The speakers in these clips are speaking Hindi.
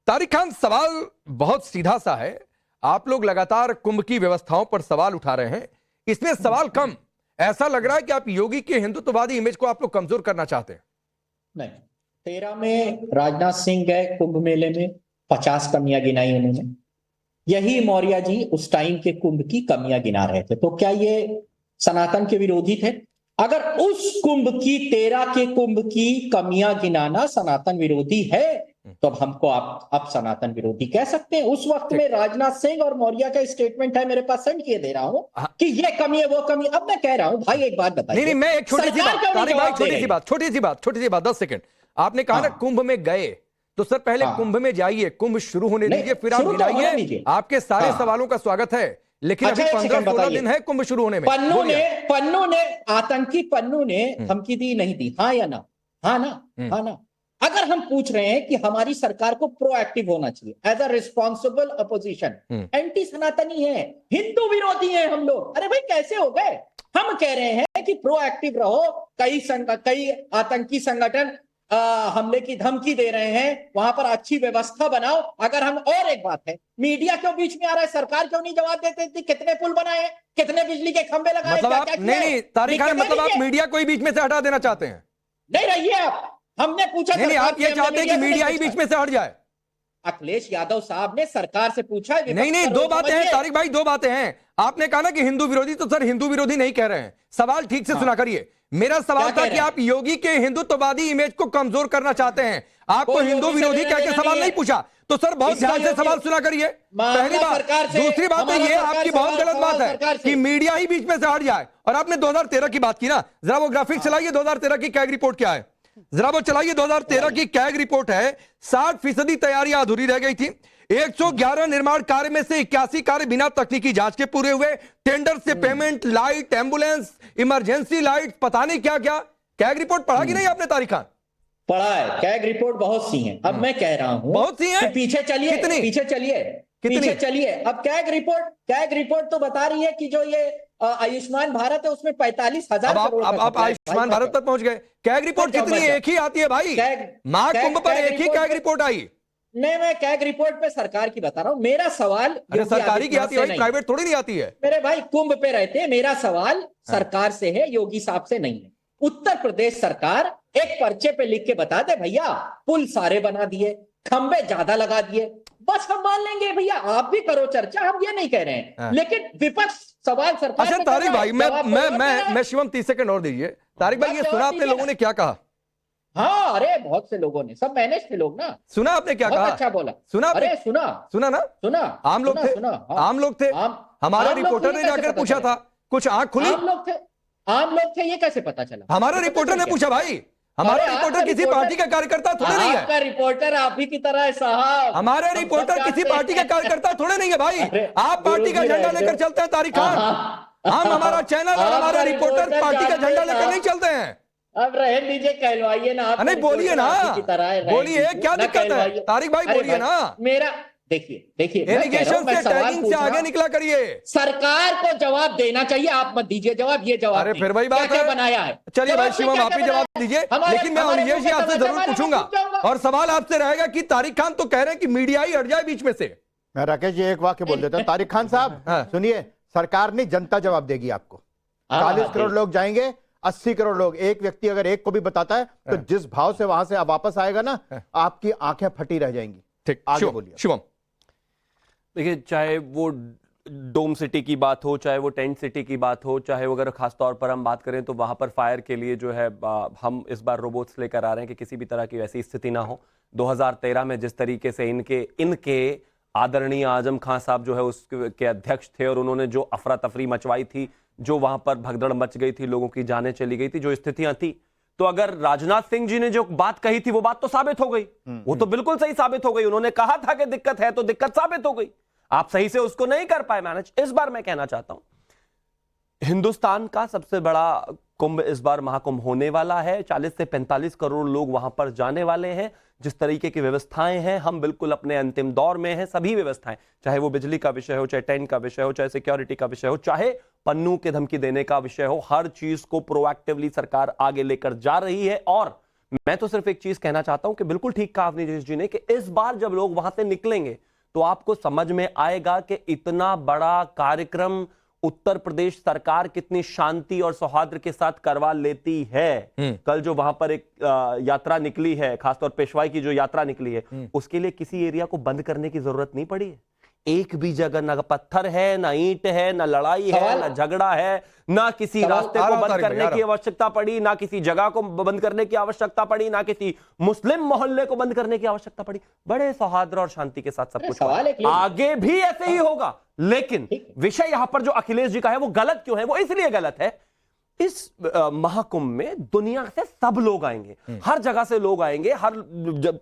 तारिक खान, सवाल बहुत सीधा सा है। आप लोग लगातार कुंभ की व्यवस्थाओं पर सवाल उठा रहे हैं, इसमें सवाल कम। ऐसा लग रहा है कि आप योगी के हिंदुत्ववादी इमेज को आप लोग कमजोर करना चाहते हैं। नहीं, 13 में राजनाथ सिंह गए कुंभ मेले में, 50 कमियां गिनाई उन्होंने। यही मौर्य जी उस टाइम के कुंभ की कमियां गिना रहे थे। तो क्या ये सनातन के विरोधी थे? अगर उस कुंभ की 13 के कुंभ की कमियां गिनाना सनातन विरोधी है, तो हमको आप अब सनातन विरोधी कह सकते हैं। उस वक्त में राजनाथ सिंह और मौर्य का स्टेटमेंट है, मेरे पास सेंड किए दे रहा हूं कि ये कमी है वो कमी। अब मैं कह रहा हूं भाई एक बात बताइए। नहीं, मैं एक छोटी सी बात, तारिक भाई छोटी सी बात 10 सेकंड। आपने कहा ना कुंभ में गए, तो सर पहले कुंभ में जाइए, कुंभ शुरू होने दीजिए, फिर आप गिनाइए। आपके सारे सवालों का स्वागत है, लेकिन अभी 15-16 दिन है कुंभ शुरू होने में। पन्नू ने आतंकी पन्नू ने धमकी दी नहीं दी? हाँ या ना? हाँ ना? हाँ ना? अगर हम पूछ रहे हैं कि हमारी सरकार को प्रोएक्टिव होना चाहिए as a responsible opposition, anti सनातनी है, हिंदू विरोधी है हम लोग, अरे भाई कैसे हो गए? हम कह रहे हैं कि प्रोएक्टिव रहो। कई आतंकी संगठन हमले की धमकी दे रहे हैं, वहां पर अच्छी व्यवस्था बनाओ। अगर हम, और एक बात है, मीडिया क्यों बीच में आ रहा है? सरकार क्यों नहीं जवाब देती थी? कितने पुल बनाए, कितने बिजली के खंभे लगाए? मतलब नहीं तारिक खान, मतलब आप मीडिया को ही बीच में से हटा देना चाहते हैं? नहीं रहिए आप, हमने पूछा नहीं, आप ये चाहते हैं कि मीडिया ही बीच में से हट जाए? अखिलेश यादव साहब ने सरकार से पूछा। नहीं, दो बातें हैं तारिक भाई, दो बातें हैं। आपने कहा ना कि हिंदू विरोधी, तो सर हिंदू विरोधी नहीं कह रहे हैं। सवाल ठीक से सुना करिए। मेरा सवाल था कि आप योगी के हिंदुत्ववादी इमेज को कमजोर करना चाहते हैं। आपको हिंदू विरोधी कह के सवाल नहीं पूछा। तो सर बहुत ध्यान से सवाल सुना करिए, पहली बात। दूसरी बात है, ये आपकी बहुत गलत बात है कि मीडिया ही बीच में से हट जाए। और आपने 2013 की बात की ना, जरा वो ग्राफिक चलाइए, 2013 की कैग रिपोर्ट क्या है जरा वो चलाइए। 2013 की कैग रिपोर्ट है, 60% तैयारियां अधूरी रह गई थी। 111 निर्माण कार्य में से 81 कार्य बिना तकनीकी जांच के पूरे हुए। टेंडर से payment, light, ambulance, emergency light, पता नहीं क्या क्या। कैग रिपोर्ट पढ़ा कि नहीं आपने तारिक खान? पढ़ा है, कैग रिपोर्ट बहुत सी है। अब मैं कह रहा हूं बहुत सी है, पीछे चलिए, पीछे चलिए। अब कैग रिपोर्ट तो बता रही है कि जो ये आयुष्मान भारत है उसमें 45,000 करोड़। अब आयुष्मान भारत तक पहुंच गए। कैग रिपोर्ट कितनी है? एक ही आती है भाई, महाकुंभ पर एक ही कैग रिपोर्ट आई। नहीं, मैं कैग रिपोर्ट पे सरकार की बता रहा हूं। मेरा सवाल, अरे सरकारी की आती है भाई, प्राइवेट थोड़ी नहीं आती है। मेरे भाई कुंभ पे रहते हैं। मेरा सवाल सरकार से है, योगी साहब से नहीं है। उत्तर प्रदेश सरकार एक पर्चे पे लिख के बता दे, भैया पुल सारे बना दिए, खंबे ज्यादा लगा दिए, बस हम मान लेंगे। भैया आप भी करो चर्चा, हम ये नहीं कह रहे हैं, लेकिन विपक्ष सवाल सरकार। अच्छा तारिक भाई, मैं शिवम 30 सेकंड और दीजिए। तारिक भाई, ये सुना आपने लोगों ने क्या कहा? हाँ, अरे बहुत से लोगों ने, सब मैनेज थे लोग ना। सुना आपने क्या कहा? अच्छा बोला। सुना? अरे सुना ना? सुना। आम लोग थे, आम लोग थे। हमारे रिपोर्टर ने जाकर पूछा था, कुछ आंख खुली। आम लोग थे, ये कैसे पता चला? हमारे रिपोर्टर ने पूछा भाई। हमारा रिपोर्टर किसी पार्टी का कार्यकर्ता थोड़े नहीं है। आपका रिपोर्टर आप ही की तरह है साहब। हमारे रिपोर्टर किसी पार्टी का कार्यकर्ता थोड़े नहीं है भाई। आप पार्टी का झंडा लेकर चलते हैं तारिक खान। हम, हमारा चैनल और हमारे रिपोर्टर पार्टी का झंडा लेकर नहीं चलते हैं। अब रह दीजिए, कहलवाइए ना। नहीं बोलिए ना, बोलिए, क्या दिक्कत है? तारिक भाई बोलिए ना। मेरा देखिए एलिगेशन से, टैगिंग से आगे निकला करिए। सरकार को जवाब देना चाहिए, आप मत दीजिए जवाब। ये जवाब, अरे फिर वही बात है, बनाया है। चलिए भाई शिवम, आप ही जवाब दीजिए। लेकिन मैं अनिलेश जी आपसे जरूर पूछूंगा, और सवाल आपसे रहेगा कि तारिक खान तो कह रहे हैं कि मीडिया ही हट जाए बीच में से। मैं राकेश जी एक वाक्य बोल देता हूं। तारिक खान साहब सुनिए, सरकार नहीं, जनता जवाब देगी आपको। 40 करोड़ लोग जाएंगे, 80 करोड़ लोग। एक व्यक्ति अगर एक को भी बताता है तो जिस भाव से वहां से वापस आएगा ना, आपकी आंखें फटी रह जाएंगी। ठीक, आगे बोलिए शिवम। देखिए, चाहे वो डोम सिटी की बात हो, चाहे वो टेंट सिटी की बात हो, चाहे वो अगर खास तौर पर हम बात करें तो वहां पर फायर के लिए जो है हम इस बार रोबोट्स लेकर आ रहे हैं कि किसी भी तरह की वैसी स्थिति ना हो। 2013 में जिस तरीके से इनके आदरणीय आजम खान साहब जो है उसके अध्यक्ष थे, और उन्होंने जो अफरा तफरी मचवाई थी, जो वहां पर भगदड़ मच गई थी, लोगों की जानें चली गई थी, जो स्थितियां थी, तो अगर राजनाथ सिंह जी ने जो बात कही थी वो बात तो साबित हो गई। वो तो बिल्कुल सही साबित हो गई। उन्होंने कहा था कि दिक्कत है, तो दिक्कत साबित हो गई। आप सही से उसको नहीं कर पाए मैनेज। इस बार मैं कहना चाहता हूं, हिंदुस्तान का सबसे बड़ा कुंभ इस बार महाकुंभ होने वाला है। 40 से 45 करोड़ लोग वहां पर जाने वाले हैं। जिस तरीके की व्यवस्थाएं हैं, हम बिल्कुल अपने अंतिम दौर में हैं। सभी व्यवस्थाएं, चाहे वो बिजली का विषय हो, चाहे टेंट का विषय हो, चाहे सिक्योरिटी का विषय हो, चाहे पन्नू के धमकी देने का विषय हो, हर चीज को प्रोएक्टिवली सरकार आगे लेकर जा रही है। और मैं तो सिर्फ एक चीज कहना चाहता हूं कि बिल्कुल ठीक कहा अवनीश जी ने कि इस बार जब लोग वहां से निकलेंगे तो आपको समझ में आएगा कि इतना बड़ा कार्यक्रम उत्तर प्रदेश सरकार कितनी शांति और सौहार्द के साथ करवा लेती है। कल जो वहां पर एक यात्रा निकली है, खासतौर पेशवाई की जो यात्रा निकली है, उसके लिए किसी एरिया को बंद करने की जरूरत नहीं पड़ी है। एक भी जगह ना पत्थर है, ना ईंट है, ना लड़ाई है, ना झगड़ा है, ना किसी रास्ते को बंद करने की आवश्यकता पड़ी, ना किसी जगह को बंद करने की आवश्यकता पड़ी, ना किसी मुस्लिम मोहल्ले को बंद करने की आवश्यकता पड़ी। बड़े सौहार्द और शांति के साथ सब कुछ हुआ। आगे भी ऐसे ही होगा। लेकिन विषय यहां पर जो अखिलेश जी का है वो गलत क्यों है? वो इसलिए गलत है, इस महाकुंभ में दुनिया से सब लोग आएंगे, हर जगह से लोग आएंगे,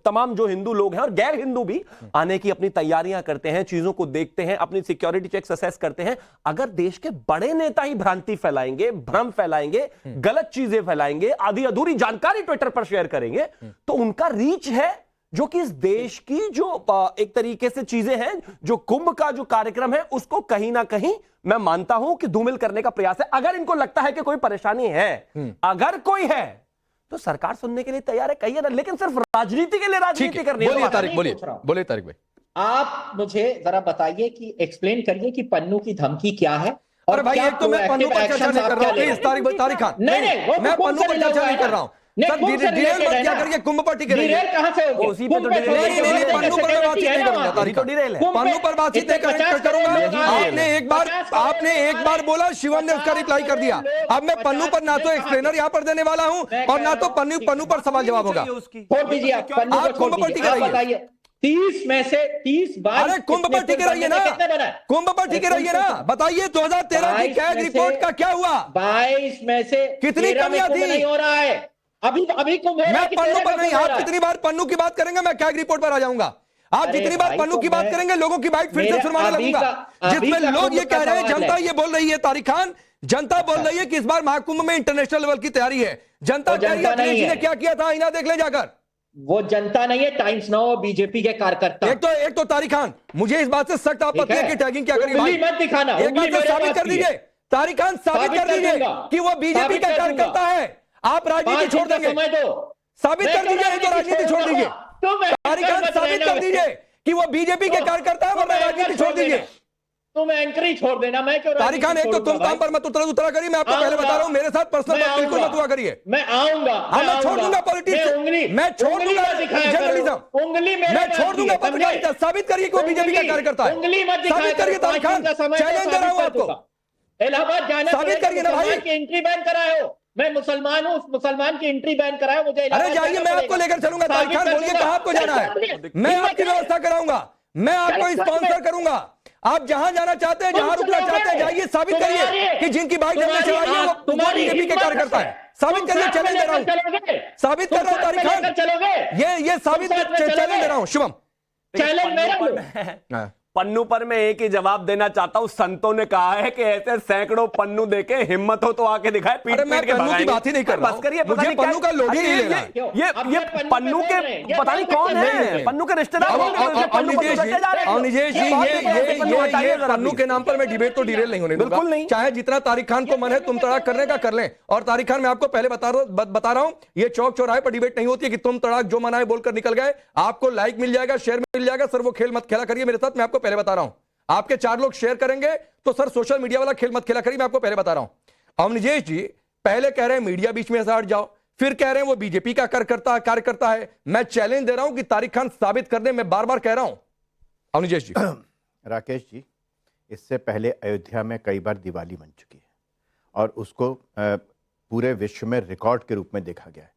तमाम जो हिंदू लोग हैं और गैर हिंदू भी आने की अपनी तैयारियां करते हैं, चीजों को देखते हैं, अपनी सिक्योरिटी चेक्स असेस करते हैं। अगर देश के बड़े नेता ही भ्रांति फैलाएंगे, भ्रम फैलाएंगे, गलत चीजें फैलाएंगे, आधी अधूरी जानकारी ट्विटर पर शेयर करेंगे, तो उनका रीच है जो कि इस देश की जो एक तरीके से चीजें हैं, जो कुंभ का जो कार्यक्रम है उसको कहीं ना कहीं मैं मानता हूं कि धूमिल करने का प्रयास है। अगर इनको लगता है कि कोई परेशानी है, अगर कोई है, तो सरकार सुनने के लिए तैयार है, कहिए ना, लेकिन सिर्फ राजनीति के लिए राजनीति करनी है। बोलिए तारिक भाई। आप मुझे जरा बताइए कि एक्सप्लेन करिए कि पन्नू की धमकी क्या है। और भाई एक तो मैं पन्नू पर चर्चा नहीं कर रहा हूं, प्लीज तारिक खान, नहीं मैं पन्नू पर चर्चा नहीं कर रहा हूं। सर डिटेल मत क्या करिए, कुंभ पर टिके रहिए। कहां से होगी? उसी पे तो नहीं, पन्नू पर मैं बातचीत नहीं करूंगा तारिक, पन्नू पर बातचीत नहीं करूंगा। आपने एक बार बोला, शिवम ने उसका रिप्लाई कर दिया। अब मैं पन्नू पर ना तो एक्सप्लेनर यहां पर देने वाला हूं और ना तो पन्नू पर सवाल जवाब होगा। छोड़ दीजिए, आप कुंभ पर टिके रहिए। 30 में से 30 बार। अरे कुंभ पर टिके रहिए ना, कुंभ पर टिके रहिए ना। बताइए 2013 की कैग रिपोर्ट का क्या हुआ? 22 में से कितनी कमियां थी? नहीं हो रहा है अभी कुंभ। मैं पन्नू पर नहीं, आप जितनी बार पन्नू की बात करेंगे मैं कैग रिपोर्ट पर आ जाऊंगा। आप जितनी बार पन्नू की बात करेंगे लोगों की बाइट फिर से सुनवाने लगूंगा, जिसमें लोग ये कह रहे हैं, जनता ये बोल रही है तारिक खान, जनता बोल रही है कि इस बार महाकुंभ में इंटरनेशनल लेवल की तैयारी है। जनता कह रही है अखिलेश जी ने क्या किया था, आईना देख ले जाकर। वो जनता नहीं है, टाइम्स नाउ और बीजेपी के कार्यकर्ता। एक तो तारिक खान, मुझे इस बात से सख्त आपत्ति है कि टैगिंग क्या करी भाई, मत दिखाना, एक बात से साबित कर दीजिए तारिक खान, साबित कर दीजिए कि वो बीजेपी का कार्यकर्ता है। आप राजनीति छोड़ देंगे, साबित कर दीजिए, नहीं तो राजनीति छोड़ दीजिए। तारिक खान साबित कर दीजिए कि वो बीजेपी के कार्यकर्ता है, वरना राजनीति छोड़ दीजिए। तुम एंकर ही छोड़ देना, मैं क्यों? तारिक खान एक तो तुम काम पर मत उतरा करिए, मैं आपको पहले बता रहा हूं, मेरे साथ पर्सनल बात बिल्कुल मत हुआ करिए। मैं आऊंगा, मैं छोड़ दूंगा पॉलिटिक्स, मैं छोड़ दूंगा जर्नलिज्म, मैं छोड़ दूंगा पत्रकारिता। साबित करिए कि वो बीजेपी का कार्यकर्ता है, साबित करिए तारिक खान, चैलेंज दे रहा हूं आपको। इलाहाबाद जाना, साबित करिए ना भाई। एंट्री बैन कराए हो, मैं मुसलमान हूं, उस मुसलमान की एंट्री बैन कराए मुझे। अरे जाइए, मैं आपको लेकर चलूंगा तारिक खान, बोलिए कहां आपको जाना है, मैं आपकी व्यवस्था कराऊंगा, मैं आपको स्पॉन्सर करूंगा। आप जहां जाना चाहते हैं, जहां रुकना चाहते हैं, जाइए, साबित करिए कि जिनकी बाइक हमने चलाई है वो बीजेपी के कार्यकर्ता है। साबित करिए, चैलेंज दे रहा हूं, साबित कर रहा हूं तारिक खान, ये साबित चैलेंज दे रहा हूं। शुभम, चैलेंज मेरा पन्नू पर मैं एक ही जवाब देना चाहता हूं। संतों ने कहा है कि ऐसे सैकड़ों पन्नू देके हिम्मत हो तो आके दिखाए, पीट पीट के भगाएंगे। की बात ही नहीं कर रहा, बस करिए, मुझे पन्नू का लोड ही नहीं लेना। ये पन्नू के पता नहीं कौन है, पन्नू के रिश्तेदार। अवनीश जी, ये पन्नू के नाम पर मैं डिबेट तो डिरेल नहीं होने दूंगा, बिल्कुल नहीं। चाहे जितना तारिक खान को मन है तुम तड़ाक करने का कर लें। और तारिक खान, मैं आपको पहले बता रहा हूं, ये चौक चौराहे पर डिबेट नहीं होती है कि तुम तड़ाक जो मना है बोलकर निकल गए। आपको लाइक मिल जाएगा, शेयर मिल जाएगा, सर वो खेल मत खेला करिए मेरे साथ, मैं आपको पहले बता रहा हूं। आपके 4 लोग शेयर करेंगे तो सर सोशल मीडिया वाला खेल मत खेला करिए, मैं आपको पहले बता रहा हूं। अवनीश जी पहले कह रहे हैं मीडिया बीच में से हट जाओ, फिर कह रहे हैं वो बीजेपी का कार्यकर्ता है। मैं चैलेंज दे रहा हूं कि तारिक खान साबित कर दे, मैं बार बार कह रहा हूं। अवनीश जी, राकेश जी, इससे पहले अयोध्या में कई बार दिवाली बन चुकी है और उसको पूरे विश्व में रिकॉर्ड के रूप में देखा गया है।